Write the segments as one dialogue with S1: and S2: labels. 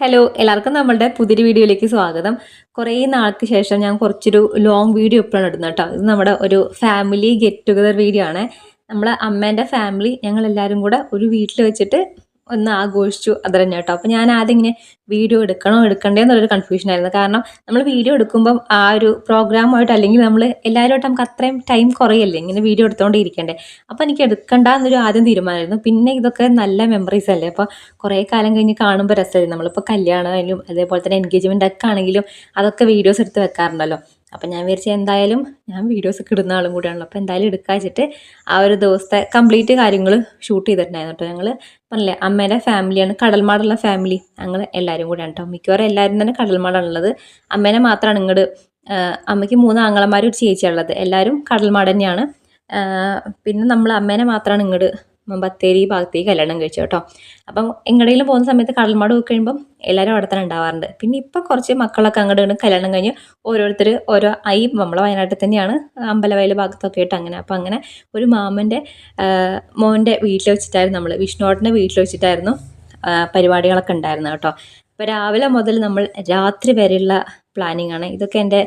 S1: Hello, എല്ലാവർക്കും നമ്മളുടെ പുതിയൊരു വീഡിയോയിലേക്ക് സ്വാഗതം. കുറേ നാൾക്ക് ശേഷം ഞാൻ കുറച്ചൊരു ലോങ് വീഡിയോ ഇപ്പോഴാണ് ഇടുന്നത് കേട്ടോ. ഇത് നമ്മുടെ ഒരു ഫാമിലി ഗെറ്റ് ടുഗദർ വീഡിയോ ആണ്. നമ്മളെ അമ്മേൻ്റെ ഫാമിലി ഞങ്ങളെല്ലാവരും കൂടെ ഒരു വീട്ടിൽ വെച്ചിട്ട് ഒന്ന് ആഘോഷിച്ചു അത് തന്നെ കേട്ടോ. അപ്പോൾ ഞാൻ ആദ്യം ഇങ്ങനെ വീഡിയോ എടുക്കണോ എടുക്കണ്ടേ എന്നുള്ളൊരു കൺഫ്യൂഷൻ ആയിരുന്നു. കാരണം നമ്മൾ വീഡിയോ എടുക്കുമ്പം ആ ഒരു പ്രോഗ്രാമായിട്ട് അല്ലെങ്കിൽ നമ്മൾ എല്ലാവരുമായിട്ട് നമുക്ക് അത്രയും ടൈം കുറയല്ലേ ഇങ്ങനെ വീഡിയോ എടുത്തുകൊണ്ടേ ഇരിക്കണ്ടേ. അപ്പോൾ എനിക്ക് എടുക്കണ്ട എന്നൊരു ആദ്യം തീരുമാനമായിരുന്നു. പിന്നെ ഇതൊക്കെ നല്ല മെമ്മറീസ് അല്ലേ, അപ്പോൾ കുറേ കാലം കഴിഞ്ഞ് കാണുമ്പോൾ രസമായിരുന്നു. നമ്മളിപ്പോൾ കല്യാണമായാലും അതേപോലെ തന്നെ എൻഗേജ്മെൻ്റ് ഒക്കെ ആണെങ്കിലും അതൊക്കെ വീഡിയോസ് എടുത്ത് വെക്കാറുണ്ടല്ലോ. അപ്പം ഞാൻ വിചാരിച്ച എന്തായാലും ഞാൻ വീഡിയോസ് ഒക്കെ ഇടുന്ന ആളും കൂടിയാണല്ലോ, അപ്പോൾ എന്തായാലും എടുക്കാൻ വെച്ചിട്ട് ആ ഒരു ദിവസത്തെ കംപ്ലീറ്റ് കാര്യങ്ങൾ ഷൂട്ട് ചെയ്തിട്ടുണ്ടായിരുന്നു കേട്ടോ. ഞങ്ങൾ പറഞ്ഞില്ലേ അമ്മേൻ്റെ ഫാമിലിയാണ്, കടൽമാടുള്ള ഫാമിലി, ഞങ്ങൾ എല്ലാവരും കൂടെയാണ് കേട്ടോ. മിക്കവാറും എല്ലാവരും തന്നെ കടൽമാടാണുള്ളത്. അമ്മേനെ മാത്രമാണ് ഇങ്ങോട്ട്, അമ്മയ്ക്ക് 3 ആങ്ങളമാരും ഒരു ചേച്ചിയുള്ളത്, എല്ലാവരും കടൽമാട് തന്നെയാണ്. പിന്നെ നമ്മൾ അമ്മേനെ മാത്രമാണ് ഇങ്ങോട്ട് ബത്തേരി ഭാഗത്തേക്ക് കല്യാണം കഴിച്ചു കേട്ടോ. അപ്പം എങ്ങടെയെങ്കിലും പോകുന്ന സമയത്ത് കടൽമാട് പോയി കഴിയുമ്പം എല്ലാവരും അവിടെ തന്നെ ഉണ്ടാവാറുണ്ട്. പിന്നെ ഇപ്പം കുറച്ച് മക്കളൊക്കെ അങ്ങോട്ട് കല്യാണം കഴിഞ്ഞ് ഓരോരുത്തർ ഓരോ നമ്മളെ വയനാട്ടിൽ തന്നെയാണ്, അമ്പലവയൽ ഭാഗത്തൊക്കെ ആയിട്ട് അങ്ങനെ. അപ്പം അങ്ങനെ ഒരു മാമൻ്റെ മോൻ്റെ വീട്ടിൽ വെച്ചിട്ടായിരുന്നു, നമ്മൾ വിഷ്ണുവേട്ടൻ്റെ വീട്ടിൽ വെച്ചിട്ടായിരുന്നു പരിപാടികളൊക്കെ ഉണ്ടായിരുന്നു കേട്ടോ. അപ്പോൾ രാവിലെ മുതൽ നമ്മൾ രാത്രി വരെയുള്ള പ്ലാനിങ് ആണ്. ഇതൊക്കെ എൻ്റെ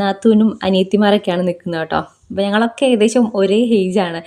S1: നാത്തൂനും അനിയത്തിമാരൊക്കെയാണ് നിൽക്കുന്നത് കേട്ടോ. അപ്പോൾ ഞങ്ങളൊക്കെ ഏകദേശം ഒരേ ഏജാണ്,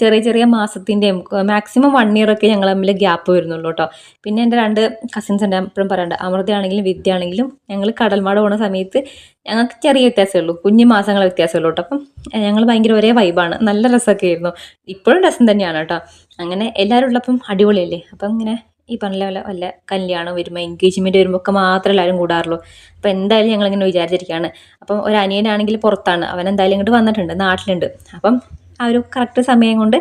S1: ചെറിയ ചെറിയ മാസത്തിൻ്റെയും മാക്സിമം 1 year ഒക്കെ ഞങ്ങൾ തമ്മിൽ ഗ്യാപ്പ് വരുന്നുള്ളൂ കേട്ടോ. പിന്നെ എൻ്റെ 2 കസിൻസ് ഉണ്ട്, എപ്പോഴും പറയണ്ട, അമൃതയാണെങ്കിലും വിദ്യയാണെങ്കിലും ഞങ്ങൾ കടൽമാട് പോകുന്ന സമയത്ത് ഞങ്ങൾക്ക് ചെറിയ വ്യത്യാസമേ ഉള്ളൂ, കുഞ്ഞു മാസങ്ങൾ വ്യത്യാസമേ ഉള്ളൂ കേട്ടോ. അപ്പം ഞങ്ങൾ ഭയങ്കര ഒരേ വൈബാണ്, നല്ല രസമൊക്കെ ആയിരുന്നു. ഇപ്പോഴും രസം തന്നെയാണ് കേട്ടോ. അങ്ങനെ എല്ലാവരും ഉള്ളപ്പം അടിപൊളിയല്ലേ. അപ്പം ഇങ്ങനെ ഈ പറഞ്ഞ പോലെ വല്ല കല്യാണം വരുമ്പോൾ എൻഗേജ്മെൻറ്റ് വരുമ്പോൾ ഒക്കെ മാത്രമേ എല്ലാവരും കൂടാറുള്ളൂ. അപ്പോൾ എന്തായാലും ഞങ്ങളിങ്ങനെ വിചാരിച്ചിരിക്കുകയാണ്. അപ്പം ഒരു അനിയനാണെങ്കിൽ പുറത്താണ്, അവൻ എന്തായാലും ഇങ്ങോട്ട് വന്നിട്ടുണ്ട്, നാട്ടിലുണ്ട്. അപ്പം ആ ഒരു കറക്റ്റ് സമയം കൊണ്ട്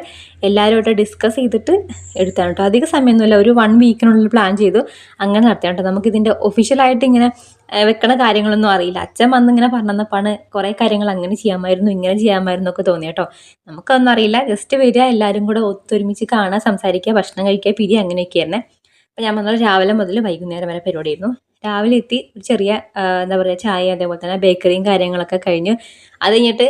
S1: എല്ലാവരുമായിട്ട് ഡിസ്കസ് ചെയ്തിട്ട് എടുത്താണ് കേട്ടോ. അധിക സമയമൊന്നുമില്ല, ഒരു 1 weekനുള്ളിൽ പ്ലാൻ ചെയ്തു അങ്ങനെ നടത്തിയാണ് കേട്ടോ. നമുക്കിതിൻ്റെ ഒഫീഷ്യലായിട്ട് ഇങ്ങനെ വെക്കണ കാര്യങ്ങളൊന്നും അറിയില്ല. അച്ഛൻ വന്നിങ്ങനെ പറഞ്ഞപ്പോഴാണ് കുറേ കാര്യങ്ങൾ അങ്ങനെ ചെയ്യാമായിരുന്നു ഇങ്ങനെ ചെയ്യാമായിരുന്നു ഒക്കെ തോന്നി കേട്ടോ. നമുക്കൊന്നും അറിയില്ല, ജസ്റ്റ് വരിക, എല്ലാവരും കൂടെ ഒത്തൊരുമിച്ച് കാണാൻ, സംസാരിക്കുക, ഭക്ഷണം കഴിക്കുക, പിരി, അങ്ങനെയൊക്കെ ആയിരുന്നേ. അപ്പോൾ ഞാൻ വന്നത് രാവിലെ മുതൽ വൈകുന്നേരം വരെ പരിപാടിയായിരുന്നു. രാവിലെ എത്തി ചെറിയ എന്താ പറയുക ചായ, അതേപോലെ തന്നെ ബേക്കറിയും കാര്യങ്ങളൊക്കെ കഴിഞ്ഞ് അത് കഴിഞ്ഞിട്ട്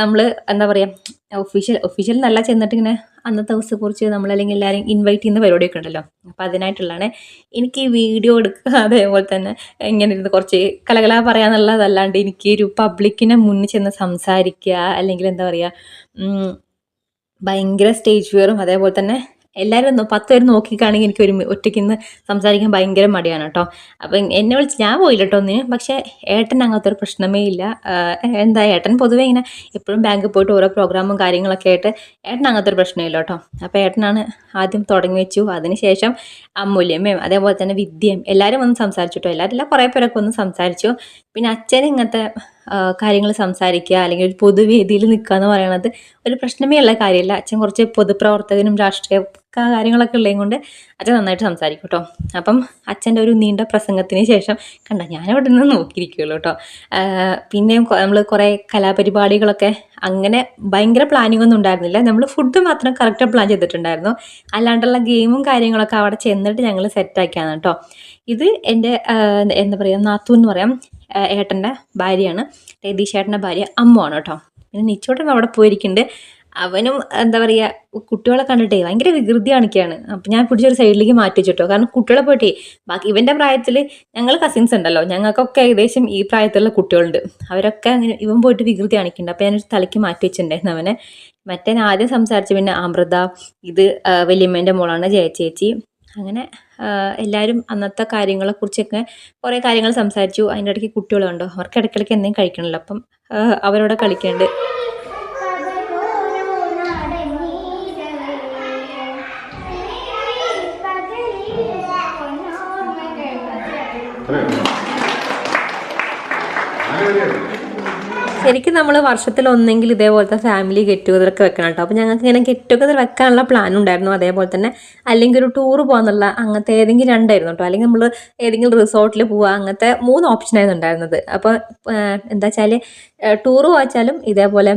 S1: നമ്മൾ എന്താ പറയുക ഒഫീഷ്യൽ നല്ല ചെന്നിട്ട് ഇങ്ങനെ അന്നത്തെ ദിവസത്തെ കുറിച്ച് നമ്മളല്ലെങ്കിൽ എല്ലാവരും ഇൻവൈറ്റ് ചെയ്യുന്ന പരിപാടിയൊക്കെ ഉണ്ടല്ലോ. അപ്പോൾ അതിനായിട്ടുള്ളതാണ്. എനിക്ക് ഈ വീഡിയോ എടുക്കുക അതേപോലെ തന്നെ ഇങ്ങനെ ഇരുന്ന് കുറച്ച് കലകല പറയാന്നുള്ളതല്ലാണ്ട് എനിക്ക് ഒരു പബ്ലിക്കിനെ മുന്നിൽ ചെന്ന് സംസാരിക്കുക അല്ലെങ്കിൽ എന്താ പറയുക ഭയങ്കര സ്റ്റേജ് ഫിയറും അതേപോലെ തന്നെ എല്ലാവരും 10 പേര് നോക്കിക്കാണെങ്കിൽ എനിക്ക് ഒറ്റയ്ക്ക് നിന്ന് സംസാരിക്കാൻ ഭയങ്കര മടിയാണ് കേട്ടോ. അപ്പം എന്നെ വിളിച്ച് ഞാൻ പോയില്ല കേട്ടോ ഒന്നിന്. പക്ഷേ ഏട്ടൻ അങ്ങനത്തെ ഒരു പ്രശ്നമേ ഇല്ല. എന്താ ഏട്ടൻ പൊതുവേ ഇങ്ങനെ എപ്പോഴും ബാങ്കിൽ പോയിട്ട് ഓരോ പ്രോഗ്രാമും കാര്യങ്ങളൊക്കെ ആയിട്ട് ഏട്ടൻ അങ്ങനത്തെ ഒരു പ്രശ്നമില്ല കേട്ടോ. അപ്പോൾ ഏട്ടനാണ് ആദ്യം തുടങ്ങി വെച്ചു. അതിനുശേഷം അമ്മൂല്യമ്മയും അതേപോലെ തന്നെ വിദ്യയും എല്ലാവരും വന്ന് സംസാരിച്ചു കേട്ടോ. എല്ലാവരും കുറേ പേരൊക്കെ ഒന്ന് സംസാരിച്ചു. പിന്നെ അച്ഛൻ ഇങ്ങനത്തെ കാര്യങ്ങൾ സംസാരിക്കുക അല്ലെങ്കിൽ ഒരു പൊതുവേദിയിൽ നിൽക്കുക എന്ന് പറയുന്നത് ഒരു പ്രശ്നമേ ഉള്ള കാര്യമല്ല. അച്ഛൻ കുറച്ച് പൊതുപ്രവർത്തകനും രാഷ്ട്രീയ കാര്യങ്ങളൊക്കെ ഉള്ളതും കൊണ്ട് അച്ഛൻ നന്നായിട്ട് സംസാരിക്കും കേട്ടോ. അപ്പം അച്ഛൻ്റെ ഒരു നീണ്ട പ്രസംഗത്തിന് ശേഷം കണ്ട ഞാനിവിടെ നിന്ന് നോക്കിയിരിക്കുമല്ലോ കേട്ടോ. പിന്നെയും നമ്മൾ കുറേ കലാപരിപാടികളൊക്കെ അങ്ങനെ ഭയങ്കര പ്ലാനിങ് ഒന്നും ഉണ്ടായിരുന്നില്ല. നമ്മൾ ഫുഡ് മാത്രം കറക്റ്റ് പ്ലാൻ ചെയ്തിട്ടുണ്ടായിരുന്നു. അല്ലാണ്ടുള്ള ഗെയിമും കാര്യങ്ങളൊക്കെ അവിടെ ചെന്നിട്ട് ഞങ്ങൾ സെറ്റാക്കിയാണ് കേട്ടോ. ഇത് എൻ്റെ എന്താ പറയുക നാത്തു എന്ന് പറയാം, ഏട്ടൻ്റെ ഭാര്യയാണ്, രതീഷ് ഏട്ടൻ്റെ ഭാര്യ അമ്മുവാണ് കേട്ടോ. പിന്നെ നിച്ചോട്ടൻ അവിടെ പോയിരിക്കുന്നുണ്ട്. അവനും എന്താ പറയുക കുട്ടികളെ കണ്ടിട്ടേ ഭയങ്കര വികൃതി കാണിക്കുകയാണ്. അപ്പം ഞാൻ പിടിച്ചൊരു സൈഡിലേക്ക് മാറ്റി വെച്ചിട്ടോ. കാരണം കുട്ടികളെ പോയിട്ടേ ബാക്കി ഇവൻ്റെ പ്രായത്തിൽ ഞങ്ങൾ കസിൻസ് ഉണ്ടല്ലോ, ഞങ്ങൾക്കൊക്കെ ഏകദേശം ഈ പ്രായത്തിലുള്ള കുട്ടികളുണ്ട്. അവരൊക്കെ അങ്ങനെ ഇവൻ പോയിട്ട് വികൃതി കാണിക്കുന്നുണ്ട്. അപ്പോൾ ഞാനൊരു തലയ്ക്ക് മാറ്റി വെച്ചിട്ടുണ്ടായിരുന്നു അവനെ. മറ്റേ ആദ്യം സംസാരിച്ചു, പിന്നെ അമൃത, ഇത് വല്യമ്മേൻ്റെ മോളാണ് ജയചേച്ചി. അങ്ങനെ എല്ലാവരും അന്നത്തെ കാര്യങ്ങളെക്കുറിച്ചൊക്കെ കുറേ കാര്യങ്ങൾ സംസാരിച്ചു. അതിൻ്റെ ഇടയ്ക്ക് കുട്ടികളുണ്ടോ, അവർക്ക് ഇടയ്ക്കിടയ്ക്ക് എന്തെങ്കിലും കഴിക്കണമല്ലോ, അപ്പം അവരോട് കളിക്കുന്നുണ്ട്. ശരിക്കും നമ്മൾ വർഷത്തിൽ ഒന്നെങ്കിൽ ഇതേപോലത്തെ ഫാമിലി ഗെറ്റ് ടുഗദറൊക്കെ വെക്കണം കേട്ടോ. അപ്പോൾ ഞങ്ങൾക്ക് ഇങ്ങനെ ഗെറ്റ് ടുഗദർ വെക്കാനുള്ള പ്ലാൻ ഉണ്ടായിരുന്നു. അതേപോലെ തന്നെ അല്ലെങ്കിൽ ഒരു ടൂർ പോകാന്നുള്ള അങ്ങനത്തെ ഏതെങ്കിലും 2 ആയിരുന്നു കേട്ടോ. അല്ലെങ്കിൽ നമ്മൾ ഏതെങ്കിലും റിസോർട്ടിൽ പോവുക, അങ്ങനത്തെ 3 ഓപ്ഷനായിരുന്നു ഉണ്ടായിരുന്നത്. അപ്പോൾ എന്താ വെച്ചാൽ ടൂർ പോയാലും ഇതേപോലെ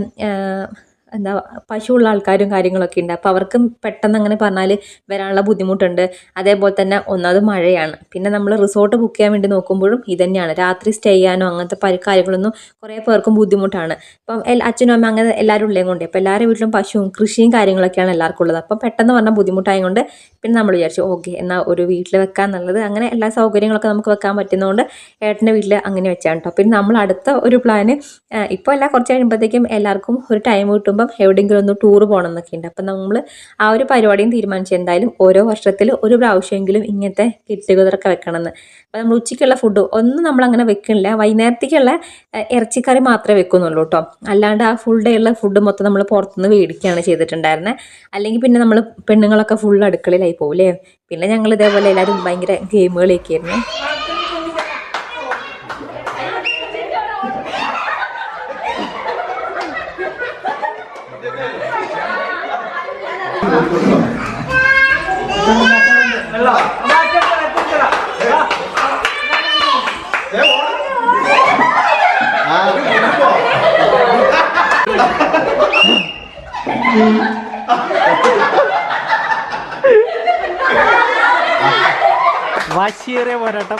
S1: എന്താ പശുവുള്ള ആൾക്കാരും കാര്യങ്ങളൊക്കെ ഉണ്ട്. അപ്പോൾ അവർക്കും പെട്ടെന്ന് അങ്ങനെ പറഞ്ഞാൽ വരാനുള്ള ബുദ്ധിമുട്ടുണ്ട്. അതേപോലെ തന്നെ ഒന്നാമത് മഴയാണ്. പിന്നെ നമ്മൾ റിസോർട്ട് ബുക്ക് ചെയ്യാൻ വേണ്ടി നോക്കുമ്പോഴും ഇതന്നെയാണ്, രാത്രി സ്റ്റേ ചെയ്യാനോ അങ്ങനത്തെ കാര്യങ്ങളൊന്നും കുറേ പേർക്കും ബുദ്ധിമുട്ടാണ്. അപ്പം അച്ഛനും അമ്മ അങ്ങനെ എല്ലാവരും ഉള്ളതും കൊണ്ട് ഇപ്പോൾ എല്ലാവരുടെ വീട്ടിലും പശുവും കൃഷിയും കാര്യങ്ങളൊക്കെയാണ് എല്ലാവർക്കും ഉള്ളത്. അപ്പം പെട്ടെന്ന് പറഞ്ഞാൽ ബുദ്ധിമുട്ടായതുകൊണ്ട് പിന്നെ നമ്മൾ വിചാരിച്ചു ഓക്കെ എന്നാൽ ഒരു വീട്ടിൽ വെക്കാൻ എന്നുള്ളത്. അങ്ങനെ എല്ലാ സൗകര്യങ്ങളൊക്കെ നമുക്ക് വെക്കാൻ പറ്റുന്നതുകൊണ്ട് ഏട്ടൻ്റെ വീട്ടിൽ അങ്ങനെ വെച്ചാണ് കേട്ടോ. പിന്നെ നമ്മൾ അടുത്ത ഒരു പ്ലാന് ഇപ്പോൾ അല്ല, കുറച്ച് കഴിയുമ്പോഴത്തേക്കും എല്ലാവർക്കും ഒരു ടൈം കിട്ടുമ്പം എവിടെയെങ്കിലും ഒന്ന് ടൂർ പോകണം എന്നൊക്കെ ഉണ്ട്. അപ്പം നമ്മൾ ആ ഒരു പരിപാടിയും തീരുമാനിച്ചു, എന്തായാലും ഓരോ വർഷത്തിൽ ഒരു പ്രാവശ്യമെങ്കിലും ഇങ്ങനത്തെ ഗെറ്റ് ടുഗദറൊക്കെ വെക്കണമെന്ന്. അപ്പോൾ നമ്മൾ ഉച്ചയ്ക്കുള്ള ഫുഡ് ഒന്നും നമ്മളങ്ങനെ വെക്കണില്ല, വൈകുന്നേരത്തേക്കുള്ള ഇറച്ചിക്കറി മാത്രമേ വെക്കുന്നുള്ളൂ കേട്ടോ. അല്ലാണ്ട് ആ ഫുൾ ഡേ ഉള്ള ഫുഡ് മൊത്തം നമ്മൾ പുറത്തുനിന്ന് മേടിക്കുകയാണ് ചെയ്തിട്ടുണ്ടായിരുന്നത്. അല്ലെങ്കിൽ പിന്നെ നമ്മൾ പെണ്ണുങ്ങളൊക്കെ ഫുൾ അടുക്കളയിലായി പോകില്ലേ. പിന്നെ ഞങ്ങൾ ഇതേപോലെ എല്ലാവരും ഭയങ്കര ഗെയിമുകളൊക്കെ ആയിരുന്നു.
S2: വാശിയേറിയ പോരാട്ടം.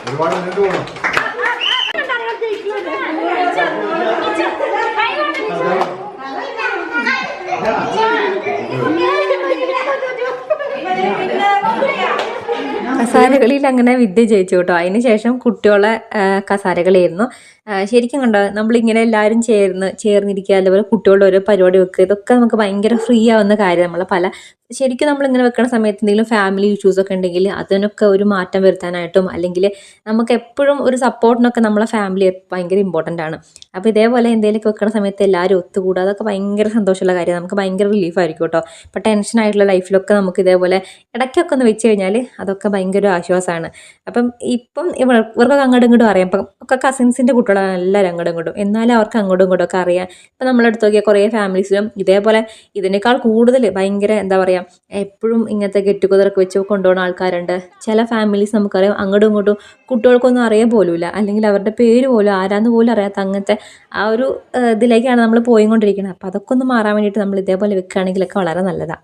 S3: ഒരുപാട് മുന്നോട്ട് പോകണം.
S1: കസാരകളിയിൽ അങ്ങനെ വിദ്യ ജയിച്ചു കേട്ടോ. അതിന് ശേഷം കുട്ടികളെ കസാരകളിയായിരുന്നു. ശരിക്കും കണ്ടോ, നമ്മളിങ്ങനെ എല്ലാവരും ചേർന്നിരിക്കുക, അതുപോലെ കുട്ടികളുടെ ഓരോ പരിപാടി വെക്കുക, ഇതൊക്കെ നമുക്ക് ഭയങ്കര ഫ്രീ ആവുന്ന കാര്യം. നമ്മളെ പല ശരിക്കും നമ്മളിങ്ങനെ വെക്കുന്ന സമയത്ത് എന്തെങ്കിലും ഫാമിലി ഇഷ്യൂസൊക്കെ ഉണ്ടെങ്കിൽ അതിനൊക്കെ ഒരു മാറ്റം വരുത്താനായിട്ടും അല്ലെങ്കിൽ നമുക്ക് എപ്പോഴും ഒരു സപ്പോർട്ടിനൊക്കെ നമ്മളെ ഫാമിലി ഭയങ്കര ഇമ്പോർട്ടൻ്റ് ആണ്. അപ്പോൾ ഇതേപോലെ എന്തെങ്കിലുമൊക്കെ വെക്കുന്ന സമയത്ത് എല്ലാവരും ഒത്തുകൂടുക, അതൊക്കെ ഭയങ്കര സന്തോഷമുള്ള കാര്യമാണ്. നമുക്ക് ഭയങ്കര റിലീഫായിരിക്കും കേട്ടോ. ഇപ്പോൾ ടെൻഷനായിട്ടുള്ള ലൈഫിലൊക്കെ നമുക്ക് ഇതേപോലെ ഇടയ്ക്കൊക്കെ ഒന്ന് വെച്ച് കഴിഞ്ഞാൽ അതൊക്കെ ഭയങ്കര ആശ്വാസമാണ്. അപ്പം ഇപ്പം ഇവർക്കൊക്കെ അങ്ങോട്ടും ഇങ്ങോട്ടും അറിയാം. ഇപ്പം ഒക്കെ കസിൻസിൻ്റെ കുട്ടികളാണ് എല്ലാവരും അങ്ങോട്ടും ഇങ്ങോട്ടും, എന്നാലും അവർക്ക് അങ്ങോട്ടും ഇങ്ങോട്ടും ഒക്കെ അറിയാം. ഇപ്പം നമ്മളെടുത്ത് നോക്കിയാൽ കുറേ ഫാമിലീസിലും ഇതേപോലെ ഇതിനേക്കാൾ കൂടുതൽ ഭയങ്കര എന്താ പറയുക, എപ്പോഴും ഇങ്ങനത്തെ ഗെറ്റ് ടുഗദറൊക്കെ വെച്ച് കൊണ്ടുപോകുന്ന ആൾക്കാരുണ്ട്. ചില ഫാമിലീസ് നമുക്കറിയാം അങ്ങോട്ടും ഇങ്ങോട്ടും കുട്ടികൾക്കൊന്നും അറിയാൻ പോലുമില്ല, അല്ലെങ്കിൽ അവരുടെ പേര് പോലും ആരാന്ന് പോലും അറിയാത്ത അങ്ങനത്തെ ആ ഒരു ഇതിലേക്കാണ് നമ്മൾ പോയിക്കൊണ്ടിരിക്കുന്നത്. അപ്പോൾ അതൊക്കെ ഒന്ന് മാറാൻ വേണ്ടിയിട്ട് നമ്മൾ ഇതേപോലെ വെക്കുകയാണെങ്കിലൊക്കെ വളരെ നല്ലതാണ്.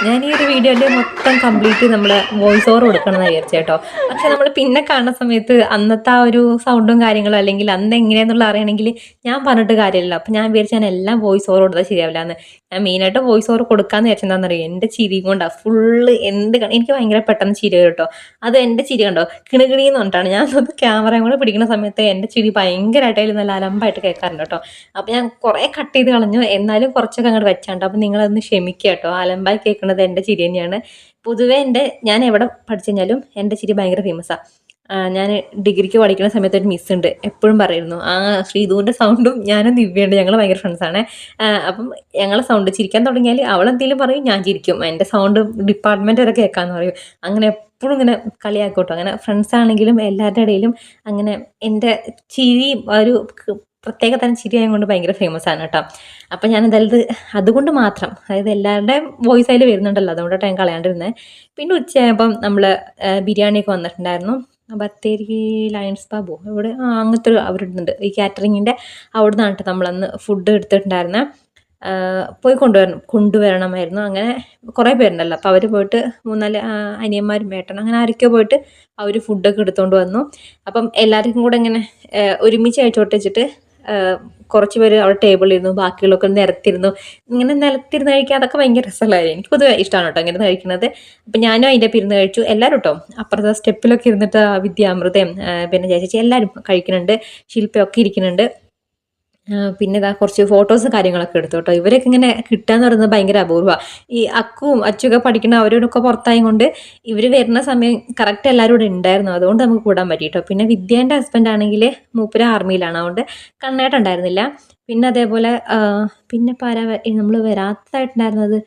S1: ഞാൻ ഈ ഒരു വീഡിയോൻ്റെ മൊത്തം കംപ്ലീറ്റ് നമ്മൾ വോയിസ് ഓവർ കൊടുക്കണമെന്ന് വിചാരിച്ചു കേട്ടോ. പക്ഷെ നമ്മൾ പിന്നെ കാണുന്ന സമയത്ത് അന്നത്തെ ആ ഒരു സൗണ്ടും കാര്യങ്ങളും അല്ലെങ്കിൽ അന്ന് എങ്ങനെയാന്നുള്ള അറിയണമെങ്കിൽ ഞാൻ പറഞ്ഞിട്ട് കാര്യമില്ല. അപ്പം ഞാൻ വിചാരിച്ചു ഞാൻ എല്ലാം വോയിസ് ഓവർ കൊടുത്താൽ ശരിയാവില്ല എന്ന്. ഞാൻ മെയിനായിട്ട് വോയിസ് ഓവർ കൊടുക്കാമെന്ന് വിചാരിച്ചെന്താണെന്നറിയോ, എൻ്റെ ചിരി കൊണ്ടാണ് ഫുള്ള് എനിക്ക് ഭയങ്കര പെട്ടെന്ന് ചിരി കേട്ടോ. അത് എൻ്റെ ചിരി കണ്ടോ കിണികിണിന്ന് പറഞ്ഞിട്ടാണ്. ഞാൻ ക്യാമറയും കൂടെ പിടിക്കുന്ന സമയത്ത് എൻ്റെ ചിരി ഭയങ്കരമായിട്ട് നല്ല അലമ്പായിട്ട് കേൾക്കാറുണ്ട് കേട്ടോ. അപ്പോൾ ഞാൻ കുറേ കട്ട് ചെയ്ത് കളഞ്ഞു, എന്നാലും കുറച്ചൊക്കെ അങ്ങോട്ട് വെച്ചാണ്ട്. അപ്പോൾ നിങ്ങളതൊന്ന് ക്ഷമിക്കുക കേട്ടോ. അലമ്പായി കേൾക്കുന്നത് എൻ്റെ ചിരി തന്നെയാണ്. പൊതുവേ ഞാൻ എവിടെ പഠിച്ചു കഴിഞ്ഞാലും എൻ്റെ ചിരി ഭയങ്കര ഫേമസാണ്. ഞാൻ ഡിഗ്രിക്ക് പഠിക്കുന്ന സമയത്ത് ഒരു മിസ് ഉണ്ട്, എപ്പോഴും പറയുന്നു ആ ശ്രീധുവിൻ്റെ സൗണ്ടും ഞാനും ദിവ്യുണ്ട്, ഞങ്ങൾ ഭയങ്കര ഫ്രണ്ട്സാണ്. അപ്പം ഞങ്ങളെ സൗണ്ട് ചിരിക്കാൻ തുടങ്ങിയാൽ അവളെന്തെങ്കിലും പറയും, ഞാൻ ചിരിക്കും. എൻ്റെ സൗണ്ട് ഡിപ്പാർട്ട്മെൻറ്റ് വരെ കേൾക്കാമെന്ന് പറയും. അങ്ങനെ എപ്പോഴും ഇങ്ങനെ കളിയാക്കോട്ടോ. അങ്ങനെ ഫ്രണ്ട്സ് ആണെങ്കിലും എല്ലാവരുടെ ഇടയിലും അങ്ങനെ എൻ്റെ ചിരി ഒരു പ്രത്യേക തരം ചിരി ആയതുകൊണ്ട് ഭയങ്കര ഫേമസ് ആണ് കേട്ടോ. അപ്പം ഞാൻ എന്തായാലും അതുകൊണ്ട് മാത്രം, അതായത് എല്ലാവരുടെയും വോയിസ് അതിൽ വരുന്നുണ്ടല്ലോ, അതുകൊണ്ടാണ് ഞാൻ കളയാണ്ടിരുന്നത്. പിന്നെ ഉച്ചയായപ്പം നമ്മൾ ബിരിയാണിയൊക്കെ വന്നിട്ടുണ്ടായിരുന്നു. ബത്തേരി ലയൺസ് ബാബു ഇവിടെ അങ്ങനത്തെ ഒരു അവരുണ്ട് ഈ കാറ്ററിങ്ങിൻ്റെ അവിടെ നിന്നാണ് കേട്ടോ നമ്മളന്ന് ഫുഡ് എടുത്തിട്ടുണ്ടായിരുന്നത്. പോയി കൊണ്ടുവരണമായിരുന്നു. അങ്ങനെ കുറേ പേരുണ്ടല്ലോ, അപ്പോൾ അവർ പോയിട്ട് 3-4 അനിയന്മാരും ഏട്ടനും അങ്ങനെ ആരൊക്കെയോ പോയിട്ട് അവർ ഫുഡൊക്കെ എടുത്തുകൊണ്ട് വന്നു. അപ്പം എല്ലാവർക്കും കൂടെ ഇങ്ങനെ ഒരുമിച്ച് കഴിച്ചോട്ട് വെച്ചിട്ട് കുറച്ച് പേര് അവിടെ ടേബിളിലിരുന്നു, ബാക്കിയുള്ളവർക്ക് നിരത്തിരുന്നു. ഇങ്ങനെ നിലത്തിരുന്ന് കഴിക്കാൻ അതൊക്കെ ഭയങ്കര രസമുള്ളതായിരുന്നു. എനിക്ക് പൊതുവെ ഇഷ്ടമാണ് കേട്ടോ ഇങ്ങനെ കഴിക്കുന്നത്. അപ്പം ഞാനും അതിൻ്റെ ഇരുന്ന് കഴിച്ചു. എല്ലാവരും കേട്ടോ അപ്പുറത്തെ സ്റ്റെപ്പിലൊക്കെ ഇരുന്നിട്ട് വിദ്യാമൃതയും പിന്നെ ചേച്ചി എല്ലാവരും കഴിക്കുന്നുണ്ട്, ശില്പയൊക്കെ ഇരിക്കുന്നുണ്ട്. പിന്നെ ഇതാ കുറച്ച് ഫോട്ടോസ് കാര്യങ്ങളൊക്കെ എടുത്തു കേട്ടോ. ഇവരൊക്കെ ഇങ്ങനെ കിട്ടുകയെന്ന് പറയുന്നത് ഭയങ്കര അപൂർവമാണ്. ഈ അക്കുവും അച്ചുവൊക്കെ പഠിക്കുന്ന അവരോടൊക്കെ പുറത്തായത് കൊണ്ട് ഇവർ വരുന്ന സമയം കറക്റ്റ് എല്ലാവരും ഇവിടെ ഉണ്ടായിരുന്നു, അതുകൊണ്ട് നമുക്ക് കൂടാൻ പറ്റി കേട്ടോ. പിന്നെ വിദ്യേൻ്റെ ഹസ്ബൻഡ് ആണെങ്കിൽ മൂപ്പര് ആർമിയിലാണ്, അതുകൊണ്ട് കണ്ണേട്ടുണ്ടായിരുന്നില്ല. പിന്നെ അതേപോലെ പിന്നെ നമ്മൾ വരാത്തതായിട്ടുണ്ടായിരുന്നത്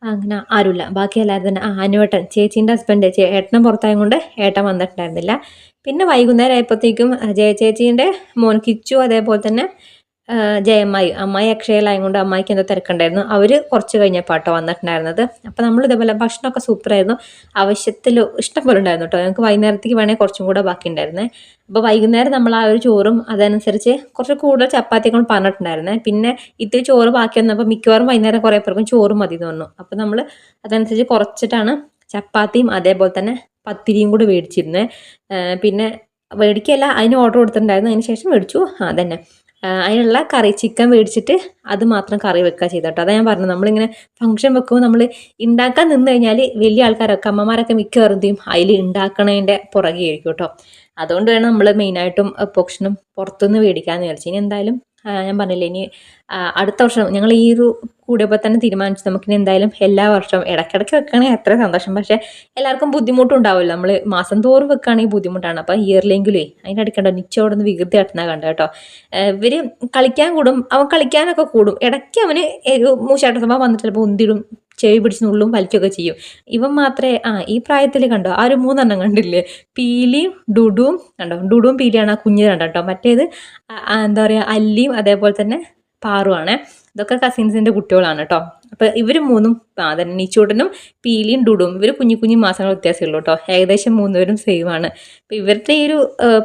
S1: അങ്ങനെ ആരുമില്ല, ബാക്കി എല്ലാവരും തന്നെ. അനുവേട്ടൻ ചേച്ചീൻ്റെ ഹസ്ബൻഡ് ഏട്ടനും പുറത്തായത് കൊണ്ട് ഏട്ടൻ വന്നിട്ടുണ്ടായിരുന്നില്ല. പിന്നെ വൈകുന്നേരം ആയപ്പോഴത്തേക്കും ചേച്ചീൻ്റെ മോൻ കിച്ചു അതേപോലെ തന്നെ ജയമ്മായി അമ്മായി അക്ഷയയിലായത് കൊണ്ട് അമ്മായിക്ക് എന്താ തിരക്കുണ്ടായിരുന്നു. അവർ കുറച്ച് കഴിഞ്ഞപ്പോൾ വന്നിട്ടുണ്ടായിരുന്നത്. അപ്പോൾ നമ്മൾ ഇതേപോലെ ഭക്ഷണമൊക്കെ സൂപ്പറായിരുന്നു, ആവശ്യത്തിൽ ഇഷ്ടം പോലെ ഉണ്ടായിരുന്നു കേട്ടോ. ഞങ്ങൾക്ക് വൈകുന്നേരത്തേക്ക് വേണമെങ്കിൽ കുറച്ചും കൂടെ ബാക്കി ഉണ്ടായിരുന്നേ. അപ്പോൾ വൈകുന്നേരം നമ്മൾ ആ ഒരു ചോറും അതനുസരിച്ച് കുറച്ച് കൂടുതൽ ചപ്പാത്തിയൊക്കെ പറഞ്ഞിട്ടുണ്ടായിരുന്നേ. പിന്നെ ഇത്തിരി ചോറ് ബാക്കി വന്നപ്പോൾ മിക്കവാറും വൈകുന്നേരം കുറേ പേർക്കും ചോറ് മതി എന്ന് പറഞ്ഞു. അപ്പോൾ നമ്മൾ അതനുസരിച്ച് കുറച്ചിട്ടാണ് ചപ്പാത്തിയും അതേപോലെ തന്നെ പത്തിരിയും കൂടി മേടിച്ചിരുന്നത്. പിന്നെ മേടിക്കല്ല, അതിന് ഓർഡർ കൊടുത്തിട്ടുണ്ടായിരുന്നു, അതിന് ശേഷം മേടിച്ചു. അതന്നെ അതിനുള്ള കറി ചിക്കൻ മേടിച്ചിട്ട് അത് മാത്രം കറി വെക്കുക ചെയ്തോട്ടോ. അതാ ഞാൻ പറഞ്ഞത്, നമ്മളിങ്ങനെ ഫംഗ്ഷൻ വെക്കുമ്പോൾ നമ്മൾ ഉണ്ടാക്കാൻ നിന്ന് കഴിഞ്ഞാൽ വലിയ ആൾക്കാരൊക്കെ അമ്മമാരൊക്കെ മിക്കവാറും ചെയ്യും അതിൽ ഉണ്ടാക്കണതിൻ്റെ പുറകെ ആയിരിക്കും കേട്ടോ. അതുകൊണ്ട് വേണം നമ്മൾ മെയിനായിട്ടും ഭക്ഷണം പുറത്തുനിന്ന് മേടിക്കാമെന്ന് വിചാരിച്ചു. ഇനി എന്തായാലും ഞാൻ പറഞ്ഞില്ലേ, ഇനി അടുത്ത വർഷം ഞങ്ങൾ ഈ ഒരു കൂടിയപ്പോൾ തന്നെ തീരുമാനിച്ചു നമുക്കിനി എന്തായാലും എല്ലാ വർഷവും ഇടയ്ക്കിടയ്ക്ക് വെക്കുകയാണെങ്കിൽ എത്ര സന്തോഷം. പക്ഷേ എല്ലാവർക്കും ബുദ്ധിമുട്ടുണ്ടാവില്ല, നമ്മൾ മാസം തോറും വെക്കുകയാണെങ്കിൽ ബുദ്ധിമുട്ടാണ്. അപ്പോൾ ഇയർലെങ്കിലേ അതിൻ്റെ അടിക്കണ്ടോ നിച്ചോടെ ഒന്ന് വികൃതി കാട്ടുന്ന കണ്ടോ കേട്ടോ. ഇവർ കളിക്കാൻ കൂടും, അവൻ കളിക്കാനൊക്കെ കൂടും. ഇടയ്ക്ക് അവന് മൂശാട്ട സ്വഭാവം വന്നിട്ട് ചിലപ്പോൾ ഉന്തിടും, ചെവി പിടിച്ച് നുള്ളും വലിക്കുകയൊക്കെ ചെയ്യും. ഇവൻ മാത്രമേ ഈ പ്രായത്തിൽ കണ്ടോ ആ ഒരു 3 എണ്ണം കണ്ടില്ലേ, പീലിയും ഡുഡുവും കണ്ടോ. ഡുഡുവും പീലിയാണ് ആ കുഞ്ഞ് കണ്ടോ കേട്ടോ. മറ്റേത് എന്താ പറയുക അല്ലിയും അതേപോലെ തന്നെ പാറുവാണ്. ഇതൊക്കെ കസിൻസിൻ്റെ കുട്ടികളാണ് കേട്ടോ. അപ്പോൾ ഇവർ 3ഉം അതന്നെ നീച്ചൂട്ടനും പീലിയും ഡുഡും ഇവർ കുഞ്ഞു കുഞ്ഞു മാസങ്ങൾ വ്യത്യാസമുള്ളൂ കേട്ടോ. ഏകദേശം 3 പേരും സെയിമാണ്. അപ്പോൾ ഇവരുടെ ഈ ഒരു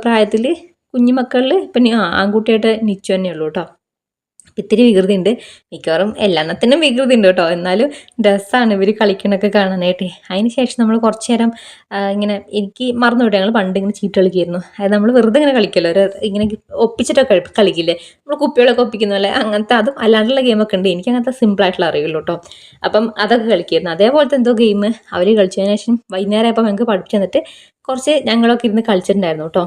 S1: പ്രായത്തിൽ കുഞ്ഞു മക്കളിൽ ഇപ്പം ആൺകുട്ടിയായിട്ട് നിച്ചു തന്നെ ഉള്ളൂ കേട്ടോ. ഇത്തിരി വികൃതി ഉണ്ട്, മിക്കവാറും എല്ലാത്തിനും വികൃതി ഉണ്ട് കേട്ടോ. എന്നാലും രസമാണ് ഇവർ കളിക്കണൊക്കെ കാണാനായിട്ട്. അതിന് ശേഷം നമ്മൾ കുറച്ച് നേരം ഇങ്ങനെ എനിക്ക് മറന്നുവിട്ടെ, ഞങ്ങൾ പണ്ട് ഇങ്ങനെ ചീട്ട് കളിക്കുമായിരുന്നു. അതായത് നമ്മൾ വെറുതെ ഇങ്ങനെ കളിക്കുമല്ലോ, ഒരു ഇങ്ങനെ ഒപ്പിച്ചിട്ടൊക്കെ കളിക്കില്ലേ നമ്മൾ കുപ്പികളൊക്കെ ഒപ്പിക്കുന്ന പോലെ, അങ്ങനത്തെ അതും അല്ലാണ്ടുള്ള ഗെയിമൊക്കെ ഉണ്ട്. എനിക്ക് അങ്ങനത്തെ സിമ്പിളായിട്ടുള്ള അറിയുള്ളൂ കേട്ടോ. അപ്പം അതൊക്കെ കളിക്കുമായിരുന്നു. അതേപോലത്തെ എന്തോ ഗെയിം അവർ കളിച്ചതിന് ശേഷം വൈകുന്നേരം ആയപ്പോൾ ഞങ്ങൾക്ക് പഠിച്ചു തന്നിട്ട് കുറച്ച് ഞങ്ങളൊക്കെ ഇരുന്ന് കളിച്ചിട്ടുണ്ടായിരുന്നു കേട്ടോ.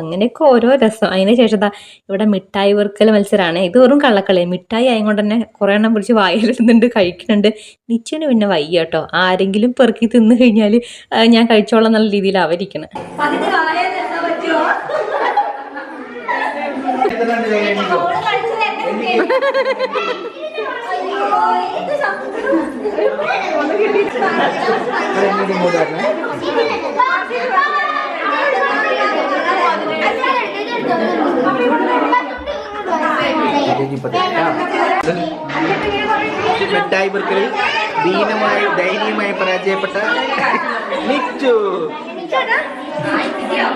S1: അങ്ങനെയൊക്കെ ഓരോ രസം. അതിന് ശേഷം ഇവിടെ മിഠായി വെറുക്കൽ മത്സരമാണ്. ഇത് വെറും കള്ളക്കളി, മിഠായി ആയതുകൊണ്ട് തന്നെ കുറേ എണ്ണം പിടിച്ച് വായിലിരുന്നുണ്ട് കഴിക്കുന്നുണ്ട്. നിശ്ചയന് പിന്നെ വയ്യ കേട്ടോ. ആരെങ്കിലും പെറുക്കി തിന്നു കഴിഞ്ഞാൽ ഞാൻ കഴിച്ചോളാം എന്നുള്ള രീതിയിൽ അവരിക്കണം.
S2: മിഠായി പെറുക്കലിൽ ദയനീയമായി പരാജയപ്പെട്ട നിച്ചു.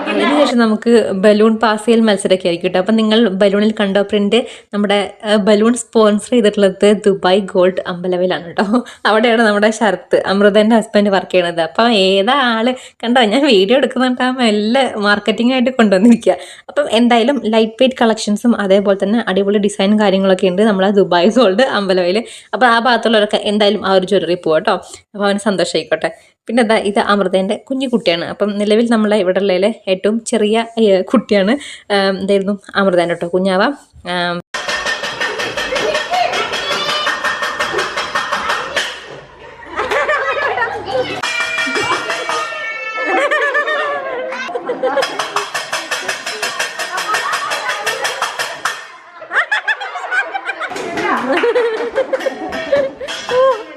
S1: അതിനുശേഷം നമുക്ക് ബലൂൺ പാസ് ചെയ്യൽ മത്സരമൊക്കെ ആയിരിക്കും കേട്ടോ. അപ്പം നിങ്ങൾ ബലൂണിൽ കണ്ട പ്രിന്റ് നമ്മുടെ ബലൂൺ സ്പോൺസർ ചെയ്തിട്ടുള്ളത് ദുബായ് ഗോൾഡ് അമ്പലവിലാണ് കേട്ടോ. അവിടെയാണ് നമ്മുടെ ശരത്ത് അമൃതൻ്റെ ഹസ്ബൻഡ് വർക്ക് ചെയ്യണത്. അപ്പം ഏതാ ആള് കണ്ടോ, ഞാൻ വീഡിയോ എടുക്കുന്നുണ്ടാകുമ്പോൾ എല്ലാം മാർക്കറ്റിംഗ് ആയിട്ട് കൊണ്ടുവന്നിരിക്കുക. അപ്പം എന്തായാലും ലൈറ്റ് വെയ്റ്റ് കളക്ഷൻസും അതേപോലെ തന്നെ അടിപൊളി ഡിസൈനും കാര്യങ്ങളൊക്കെ ഉണ്ട് നമ്മളെ ദുബായ് ഗോൾഡ് അമ്പലവിൽ. അപ്പോൾ ആ ഭാഗത്തുള്ളവരൊക്കെ എന്തായാലും ആ ഒരു ജ്വല്ലറി പോകാം കേട്ടോ. അപ്പോൾ അവന് സന്തോഷമായിക്കോട്ടെ. പിന്നെ ഇത് അമൃതേൻ്റെ കുഞ്ഞു കുട്ടിയാണ്. അപ്പം നിലവിൽ നമ്മളെ ഇവിടെ ഉള്ളതിലെ ഏറ്റവും ചെറിയ കുട്ടിയാണ്. എന്തായിരുന്നു അമൃതേൻ്റെ കേട്ടോ കുഞ്ഞാവ.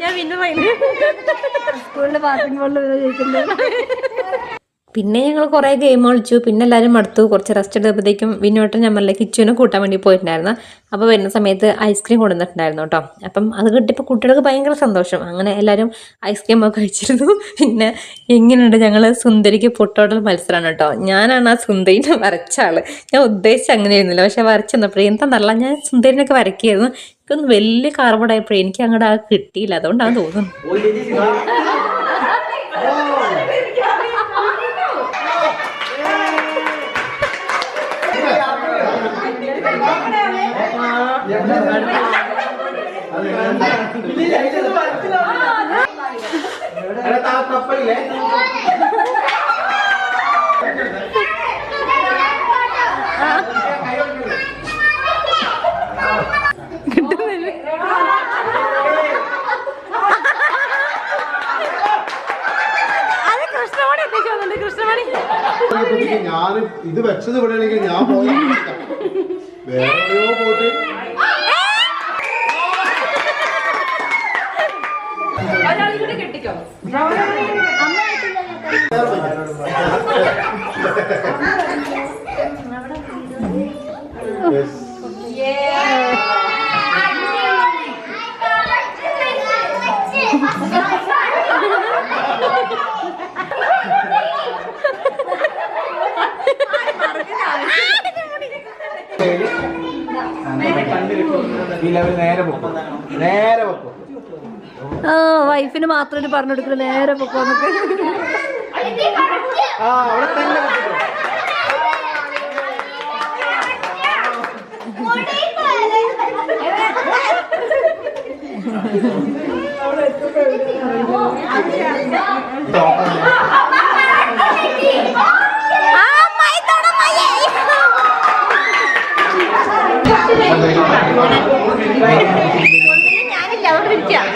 S1: ഞാൻ പിന്നെ സ്കൂളിൽ ബാസ്കറ്റ്ബോളിൽ ചോദിക്കുന്നത് പിന്നെ ഞങ്ങൾ കുറേ ഗെയിം കളിച്ചു. പിന്നെ എല്ലാവരും മടുത്തു. കുറച്ച് റെസ്റ്റ് എടുത്തപ്പോഴത്തേക്കും വിനോട്ടൻ ഞമ്മളിലെ കിച്ചുവിനെ കൂട്ടാൻ വേണ്ടി പോയിട്ടുണ്ടായിരുന്നു. അപ്പോൾ വരുന്ന സമയത്ത് ഐസ്ക്രീം കൊണ്ടുവന്നിട്ടുണ്ടായിരുന്നു കേട്ടോ. അപ്പം അത് കിട്ടിയപ്പോൾ കുട്ടികൾക്ക് ഭയങ്കര സന്തോഷം. അങ്ങനെ എല്ലാവരും ഐസ്ക്രീം ഒക്കെ കഴിച്ചിരുന്നു. പിന്നെ എങ്ങനെയുണ്ട്, ഞങ്ങൾ സുന്ദരിക്ക് പൊട്ടോടൽ മത്സരമാണ് കേട്ടോ. ഞാനാണ് ആ സുന്ദരിനെ വരച്ച ആള്. ഞാൻ ഉദ്ദേശിച്ച് അങ്ങനെ ആയിരുന്നില്ല, പക്ഷെ വരച്ചു തന്നപ്പോഴേ എന്താ നല്ല ഞാൻ സുന്ദരിനൊക്കെ വരയ്ക്കായിരുന്നു. എനിക്കൊന്ന് വലിയ കാർബോർഡായപ്പോഴേ എനിക്ക് അങ്ങോട്ട് ആ കിട്ടിയില്ല. അതുകൊണ്ടാണ് തോന്നുന്നു.
S2: കപ്പലില്ലേ
S3: ഞാൻ ഇത് വെച്ചത് ഇവിടെയാണെങ്കിൽ ഞാൻ പോയി വേറെ എവിടെയോ പോയിട്ട്
S2: നേരെ പൊക്കും, നേരെ പൊക്കും.
S1: ആ വൈഫിന് മാത്രം പറഞ്ഞു കൊടുക്കുന്നത് നേരെ പൊക്കോന്നൊക്കെ.
S2: ആ അവിടെ തന്നെ
S1: ഞാനില്ല അവിടെ ഇരിക്കാം.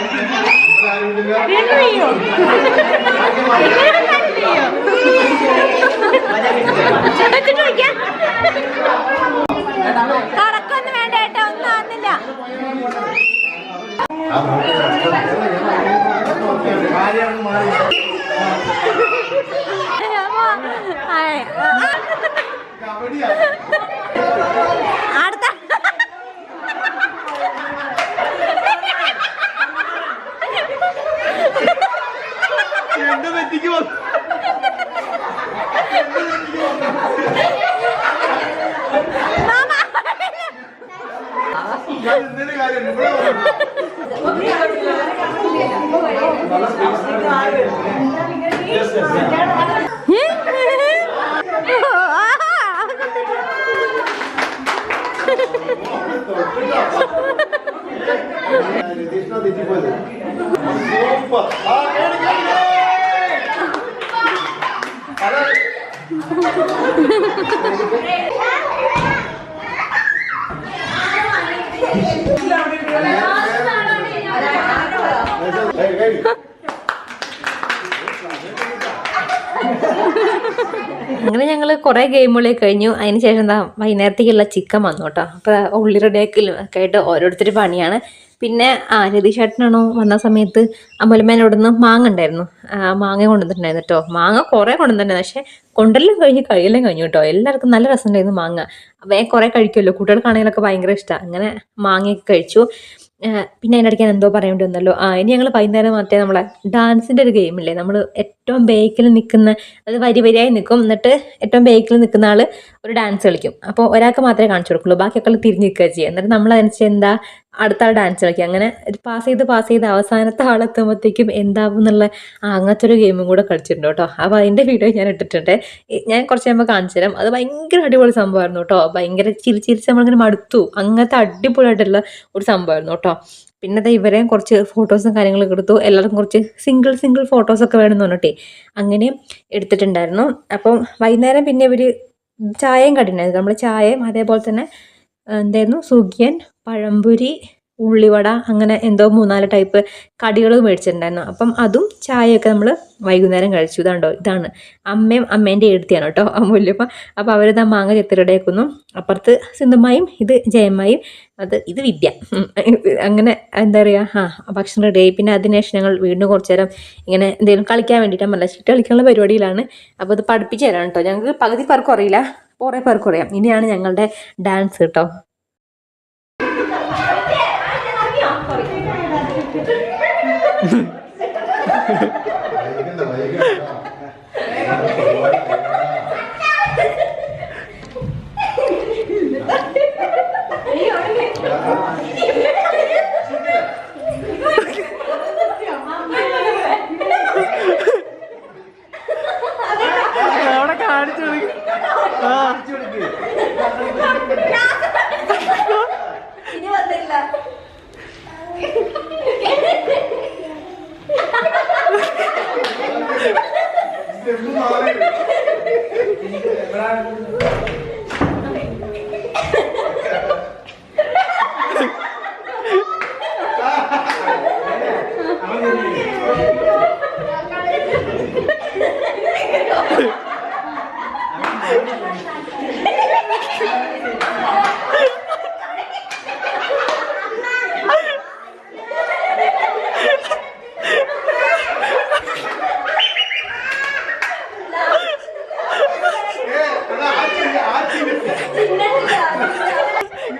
S1: കറക്കൊന്നും വേണ്ട കേട്ടോ, ഒന്നും ആകുന്നില്ല. അടുത്ത
S2: എന്റെ തെറ്റിക്ക് വന്നു.
S1: അങ്ങനെ ഞങ്ങൾ കുറേ ഗെയിമുകളൊക്കെ കഴിഞ്ഞു. അതിന് ശേഷം എന്താ വൈകുന്നേരത്തേക്കുള്ള ചിക്കൻ വന്നു കേട്ടോ. അപ്പോൾ ഉള്ളി റെഡിയാക്കലും ഒക്കെ ആയിട്ട് ഓരോരുത്തർ പണിയാണ്. പിന്നെ രതീഷേട്ടനാണോ വന്ന സമയത്ത് അമ്പലമേനോട് നിന്ന് മാങ്ങ ഉണ്ടായിരുന്നു, മാങ്ങ കൊണ്ടുവന്നിട്ടുണ്ടായിരുന്നു കേട്ടോ. മാങ്ങ കുറേ കൊണ്ടുവന്നിട്ടുണ്ടായിരുന്നു, പക്ഷെ കൊണ്ടെല്ലാം കഴിഞ്ഞ് കഴിയെല്ലാം കഴിഞ്ഞു കേട്ടോ. എല്ലാവർക്കും നല്ല രസമുണ്ടായിരുന്നു മാങ്ങ. വേഗം കുറേ കഴിക്കുമല്ലോ, കുട്ടികൾക്കാണെങ്കിലൊക്കെ ഭയങ്കര ഇഷ്ടമാണ്. അങ്ങനെ മാങ്ങയൊക്കെ കഴിച്ചു. പിന്നെ അതിൻ്റെ ഇടയ്ക്ക് ഞാൻ എന്തോ പറയേണ്ടി വന്നല്ലോ. ഇനി ഞങ്ങൾ വൈകുന്നേരം മറ്റേ നമ്മളെ ഡാൻസിൻ്റെ ഒരു ഗെയിമില്ലേ, നമ്മൾ ഏറ്റവും ബേക്കിൽ നിൽക്കുന്ന, അത് വരിയായി നിൽക്കും, എന്നിട്ട് ഏറ്റവും ബേക്കിൽ നിൽക്കുന്ന ആൾ ഒരു ഡാൻസ് കളിക്കും. അപ്പോൾ ഒരാൾക്ക് മാത്രമേ കാണിച്ചു കൊടുക്കുള്ളൂ, ബാക്കിയൊക്കെ തിരിഞ്ഞ് നിൽക്കുക ചെയ്യുക. എന്നിട്ട് നമ്മൾ അതിനനുസരിച്ച് എന്താ അടുത്ത ആൾ ഡാൻസ് കളിക്കുക. അങ്ങനെ പാസ് ചെയ്ത് അവസാനത്തെ ആളെത്തുമ്പോഴത്തേക്കും എന്താവും എന്നുള്ള അങ്ങനത്തെ ഒരു ഗെയിമും കൂടെ കളിച്ചിട്ടുണ്ട് കേട്ടോ. അപ്പോൾ അതിൻ്റെ വീഡിയോ ഞാൻ ഇട്ടിട്ടുണ്ട്, ഞാൻ കുറച്ച് കഴിയുമ്പോൾ കാണിച്ചു തരാം. അത് ഭയങ്കര അടിപൊളി സംഭവമായിരുന്നു കേട്ടോ. ഭയങ്കര ചിരിച്ച് നമ്മളിങ്ങനെ മടുത്തു, അങ്ങനത്തെ അടിപൊളിയായിട്ടുള്ള ഒരു സംഭവമായിരുന്നു കേട്ടോ. പിന്നെ അത് ഇവരെയും കുറച്ച് ഫോട്ടോസും കാര്യങ്ങളൊക്കെ എടുത്തു. എല്ലാവർക്കും കുറച്ച് സിംഗിൾ ഫോട്ടോസൊക്കെ വേണമെന്ന് പറഞ്ഞിട്ടേ അങ്ങനെ എടുത്തിട്ടുണ്ടായിരുന്നു. അപ്പം വൈകുന്നേരം പിന്നെ ഇവർ ചായയും കടിണ്ടായിരുന്നു. നമ്മൾ ചായയും അതേപോലെ തന്നെ എന്തായിരുന്നു സുഖിയൻ, പഴംപൊരി, ഉള്ളിവട അങ്ങനെ എന്തോ 3-4 ടൈപ്പ് കടികൾ മേടിച്ചിട്ടുണ്ടായിരുന്നു. അപ്പം അതും ചായയൊക്കെ നമ്മൾ വൈകുന്നേരം കഴിച്ചു. ഇതാണ് അമ്മയും അമ്മേൻ്റെ എഴുത്തിയാണ് കേട്ടോ അമൂല്യപ്പം. അപ്പോൾ അവരിതാ മാങ്ങ ചെത്തിരടേക്കുന്നു. അപ്പുറത്ത് സിന്ധുമായും ഇത് ജയമ്മായും ഇത് വിദ്യ. അങ്ങനെ എന്താ പറയുക, ഭക്ഷണം റെഡി ആയി. പിന്നെ അതിനുശേഷം ഞങ്ങൾ വീണ്ടും കുറച്ച് നേരം ഇങ്ങനെ എന്തെങ്കിലും കളിക്കാൻ വേണ്ടിയിട്ട് മല്ല ചീട്ട് കളിക്കാനുള്ള പരിപാടിയിലാണ്. അപ്പോൾ ഇത് പഠിപ്പിച്ച് തരാം കേട്ടോ. ഞങ്ങൾക്ക് പകുതി പേർക്കും അറിയില്ല, കുറേ പേർക്കും അറിയാം. ഇനിയാണ് ഞങ്ങളുടെ ഡാൻസ് കേട്ടോ.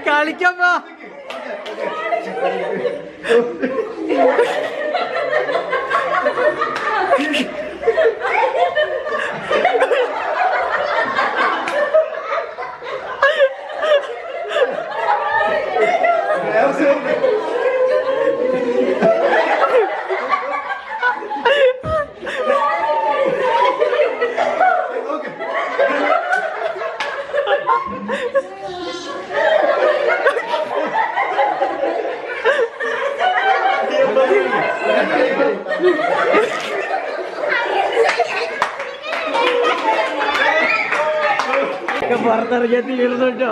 S2: കളിക്കപ്പാ പുറത്തിറങ്ങിയ തീർന്നുട്ടോ.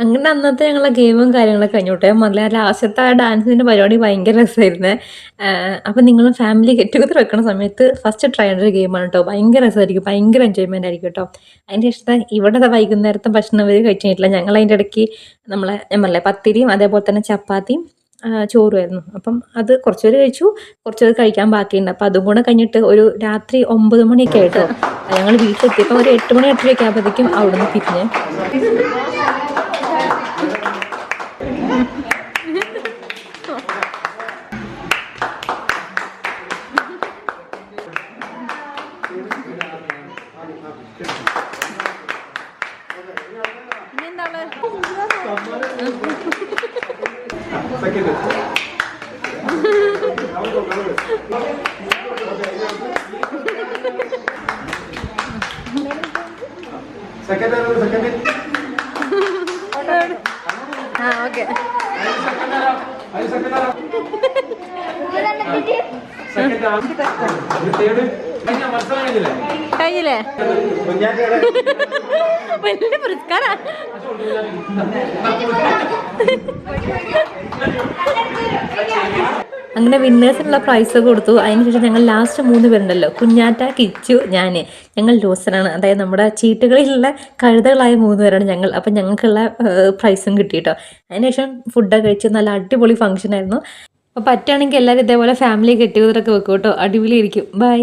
S1: അങ്ങനെ അന്നത്തെ ഞങ്ങളെ ഗെയിമും കാര്യങ്ങളൊക്കെ കഴിഞ്ഞോട്ടെ. മല്ല ലാസ്റ്റത്തെ ഡാൻസിൻ്റെ പരിപാടി ഭയങ്കര രസമായിരുന്നേ. അപ്പം നിങ്ങൾ ഫാമിലി ഗെറ്റ് ടുഗദർ വെക്കുന്ന സമയത്ത് ഫസ്റ്റ് ട്രൈ ചെയ്തൊരു ഗെയിമാണ് കേട്ടോ. ഭയങ്കര രസമായിരിക്കും, ഭയങ്കര എൻജോയ്മെൻ്റ് ആയിരിക്കും കേട്ടോ. അതിൻ്റെ ഇഷ്ടം ഇവിടെ വൈകുന്നേരത്തെ ഭക്ഷണം അവർ കഴിച്ചിട്ടില്ല. ഞങ്ങൾ അതിൻ്റെ ഇടയ്ക്ക് ഞാൻ പറഞ്ഞില്ലേ പത്തിരിയും അതേപോലെ തന്നെ ചപ്പാത്തിയും ചോറുമായിരുന്നു. അപ്പം അത് കുറച്ച് പേര് കഴിച്ചു, കുറച്ച് പേര് കഴിക്കാൻ ബാക്കിയുണ്ട്. അപ്പം അതും കൂടെ കഴിഞ്ഞിട്ട് ഒരു രാത്രി 9 മണിയൊക്കെ ആയിട്ടോ ഞങ്ങൾ വീട്ടിലെത്തിയപ്പോൾ ഒരു 8 മണി 8:30 ആകുമ്പോഴത്തേക്കും അവിടെ നിന്ന് തിരിഞ്ഞ്
S3: സെക്കൻഡ്
S1: ഓക്കെ കഴിഞ്ഞില്ലേ വലിയ പുരസ്കാരാ. അങ്ങനെ വിന്നേഴ്സിനുള്ള പ്രൈസ് കൊടുത്തു. അതിനുശേഷം ഞങ്ങൾ ലാസ്റ്റ് 3 പേരുണ്ടല്ലോ, കുഞ്ഞാറ്റ, കിച്ചു, ഞങ്ങൾ ലോസറാണ്. അതായത് നമ്മുടെ ചീട്ടുകളിലുള്ള കഴുതകളായ 3 പേരാണ് ഞങ്ങൾ. അപ്പം ഞങ്ങൾക്കുള്ള പ്രൈസും കിട്ടി കേട്ടോ. അതിനുശേഷം ഫുഡൊക്കെ കഴിച്ച് നല്ല അടിപൊളി ഫംഗ്ഷൻ ആയിരുന്നു. അപ്പോൾ പറ്റുകയാണെങ്കിൽ എല്ലാവരും ഇതേപോലെ ഫാമിലി ഗെറ്റ് ടുഗദറൊക്കെ വെക്കും കേട്ടോ. അടിപൊളിയായിരിക്കും. ബൈ.